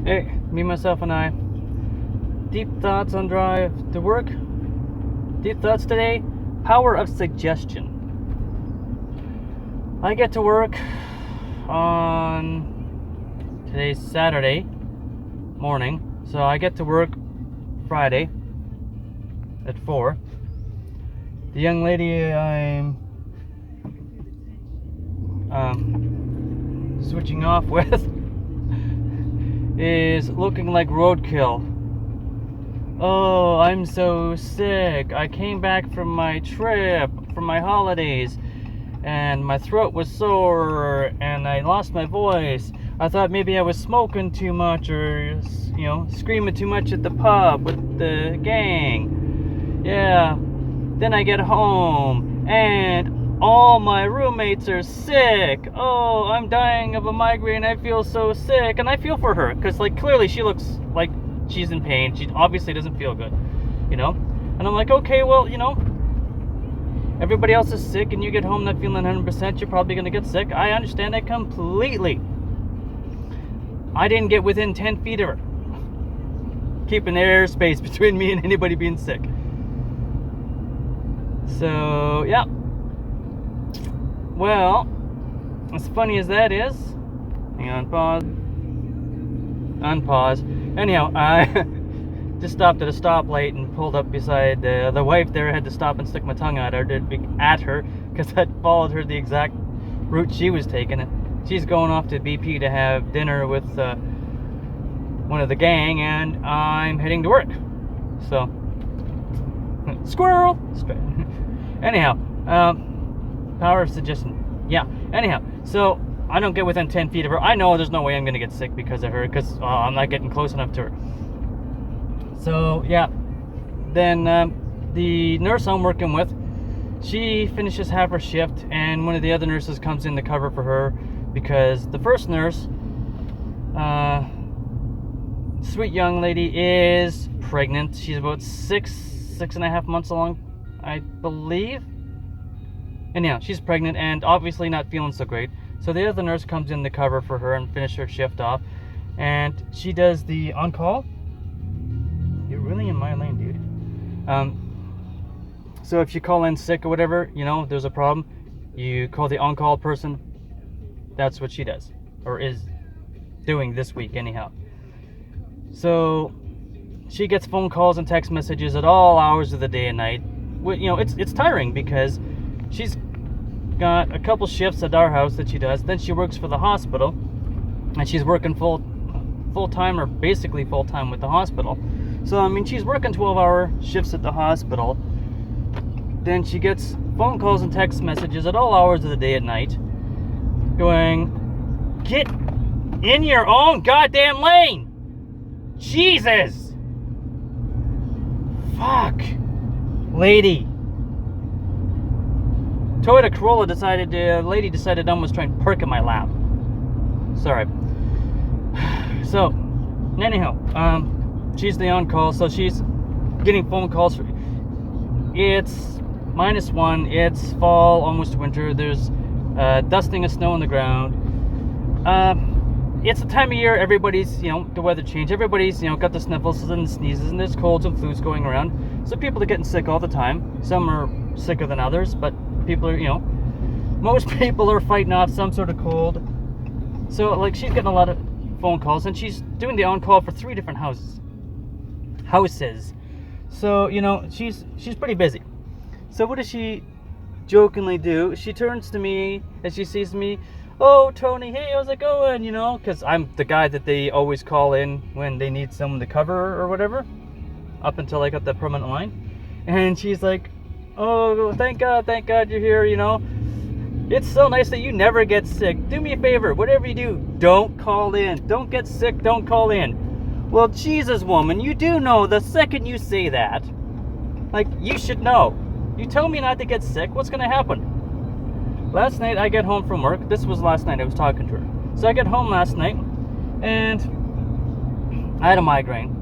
Hey, me, myself, and I. Deep thoughts on drive to work. Deep thoughts today. Power of suggestion. I get to work on today's Saturday morning, so I get to work Friday at 4. The young lady I'm switching off with is looking like roadkill. Oh, I'm so sick. I came back from my trip, from my holidays, and my throat was sore, and I lost my voice. I thought maybe I was smoking too much or, screaming too much at the pub with the gang. Yeah. Then I get home, and all my roommates are sick. Oh, I'm dying of a migraine. I feel so sick. And I feel for her, because, clearly she looks like she's in pain. She obviously doesn't feel good, And I'm like, okay, well, everybody else is sick, and you get home not feeling 100%, you're probably going to get sick. I understand that completely. I didn't get within 10 feet of her, keeping airspace between me and anybody being sick. So, yeah. Well, as funny as that is, hang on, pause, unpause. Anyhow, I just stopped at a stoplight and pulled up beside the wife there. I had to stop and stick my tongue at her because I'd followed her the exact route she was taking. She's going off to BP to have dinner with one of the gang, and I'm heading to work. So, squirrel. Anyhow, power of suggestion. Yeah. Anyhow, so I don't get within 10 feet of her. I know there's no way I'm going to get sick because of her, because I'm not getting close enough to her. So, yeah. Then the nurse I'm working with, she finishes half her shift, and one of the other nurses comes in to cover for her because the first nurse, sweet young lady, is pregnant. She's about 6.5 months along, I believe. Anyhow, she's pregnant and obviously not feeling so great. So the other nurse comes in to cover for her and finish her shift off. And she does the on-call. You're really in my lane, dude. So if you call in sick or whatever, there's a problem, you call the on-call person. That's what she does, or is doing this week anyhow. So she gets phone calls and text messages at all hours of the day and night. It's tiring because she's got a couple shifts at our house that she does. Then she works for the hospital, and she's working full time, or basically full time with the hospital. So she's working 12-hour shifts at the hospital. Then she gets phone calls and text messages at all hours of the day and night, going, "Get in your own goddamn lane, Jesus, fuck, lady." Toyota Corolla lady decided I was trying to park in my lap. Sorry. So, anyhow, she's the on-call, so she's getting phone calls. It's -1, it's fall, almost winter, there's dusting of snow on the ground. It's the time of year everybody's, the weather change, everybody's, got the sniffles and sneezes, and there's colds and flus going around. So people are getting sick all the time. Some are sicker than others, but people are, most people are fighting off some sort of cold. So, she's getting a lot of phone calls, and she's doing the on-call for 3 different houses. So, she's pretty busy. So what does she jokingly do? She turns to me as she sees me. "Oh, Tony, hey, how's it going?" Because I'm the guy that they always call in when they need someone to cover or whatever, up until I got the permanent line. And she's like, "Oh, thank God you're here, It's so nice that you never get sick. Do me a favor, whatever you do, don't call in. Don't get sick, don't call in." Well, Jesus, woman, you do know the second you say that, you should know. You tell me not to get sick, what's going to happen? Last night, I get home from work. This was last night I was talking to her. So I get home last night, and I had a migraine.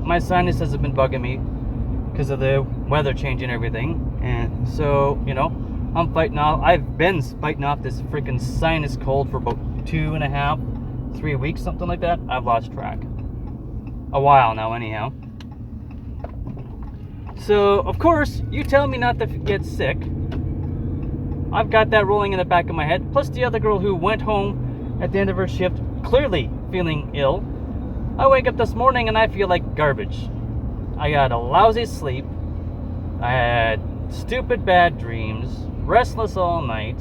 My sinuses have been bugging me because of the weather change and everything. And so, I've been fighting off this freaking sinus cold for about 2.5 3 weeks, something like that. I've lost track. A while now, anyhow. So, of course, you tell me not to get sick. I've got that rolling in the back of my head. Plus the other girl who went home at the end of her shift, clearly feeling ill. I wake up this morning and I feel like garbage. I got a lousy sleep. I had stupid bad dreams. Restless all night.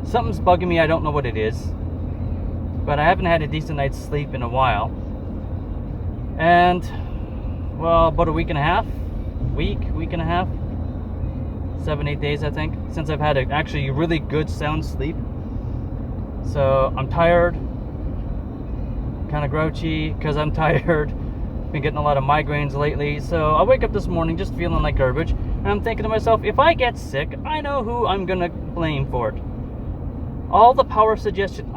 Something's bugging me, I don't know what it is. But I haven't had a decent night's sleep in a while. And, well, about a week and a half. Week and a half. 7-8 days, I think, since I've had actually really good sound sleep. So I'm tired, kind of grouchy because I'm tired. Been getting a lot of migraines lately. So I wake up this morning just feeling like garbage, and I'm thinking to myself, if I get sick, I know who I'm gonna blame for it. All the power of suggestion.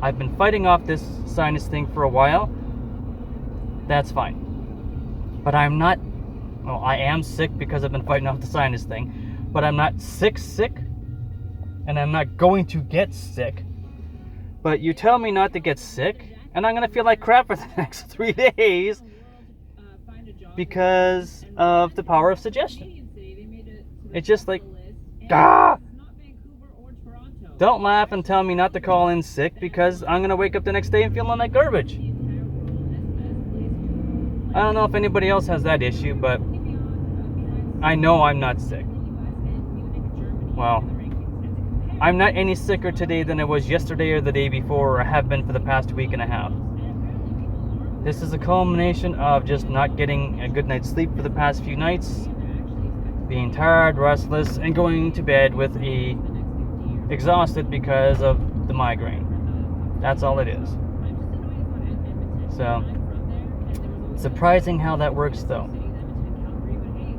I've been fighting off this sinus thing for a while. That's fine, but I'm not. Well, I am sick because I've been fighting off the sinus thing, but I'm not sick, and I'm not going to get sick. But you tell me not to get sick, and I'm going to feel like crap for the next 3 days because of the power of suggestion. It's just like, ah! Don't laugh and tell me not to call in sick because I'm going to wake up the next day and feeling like garbage. I don't know if anybody else has that issue, but I know I'm not sick. Well, I'm not any sicker today than I was yesterday or the day before, or have been for the past week and a half. This is a culmination of just not getting a good night's sleep for the past few nights, being tired, restless, and going to bed with exhausted because of the migraine. That's all it is. So, surprising how that works, though.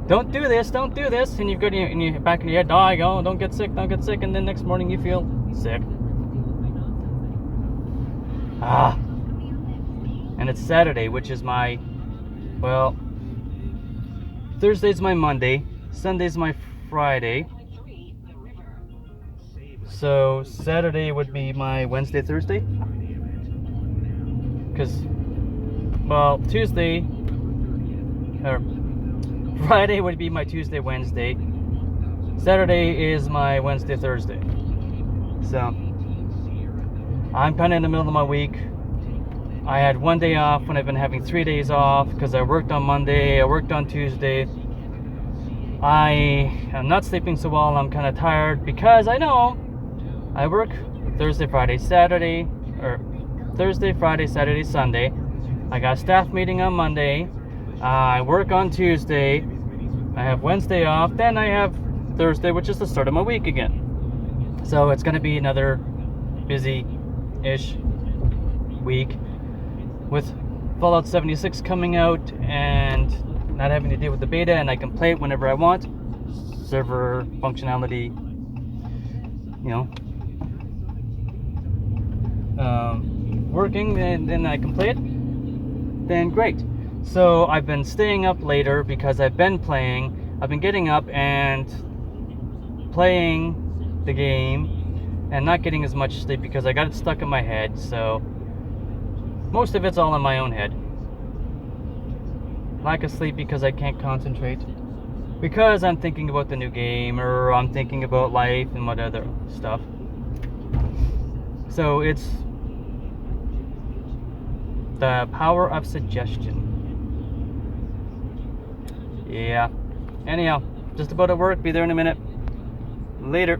Don't do this, and you've got in your back of your head, don't get sick, and then next morning you feel sick. And it's Saturday, which is my, well, Thursday's my Monday, Sunday's my Friday, so Saturday would be my Wednesday, Thursday, because, well, Friday would be my Tuesday, Wednesday. Saturday is my Wednesday, Thursday. So, I'm kind of in the middle of my week. I had 1 day off when I've been having 3 days off because I worked on Monday, I worked on Tuesday. I am not sleeping so well. I'm kind of tired because I know I work Thursday, Friday, Saturday, or Thursday, Friday, Saturday, Sunday. I got a staff meeting on Monday. I work on Tuesday. I have Wednesday off. Then I have Thursday, which is the start of my week again. So it's going to be another busy-ish week with Fallout 76 coming out and not having to deal with the beta, and I can play it whenever I want. Server functionality, working, and then I can play it. Then great. So I've been staying up later because I've been playing. I've been getting up and playing the game and not getting as much sleep because I got it stuck in my head. So most of it's all in my own head. Lack of sleep because I can't concentrate. Because I'm thinking about the new game, or I'm thinking about life and what other stuff. So it's the power of suggestion. Yeah. Anyhow, just about at work. Be there in a minute. Later.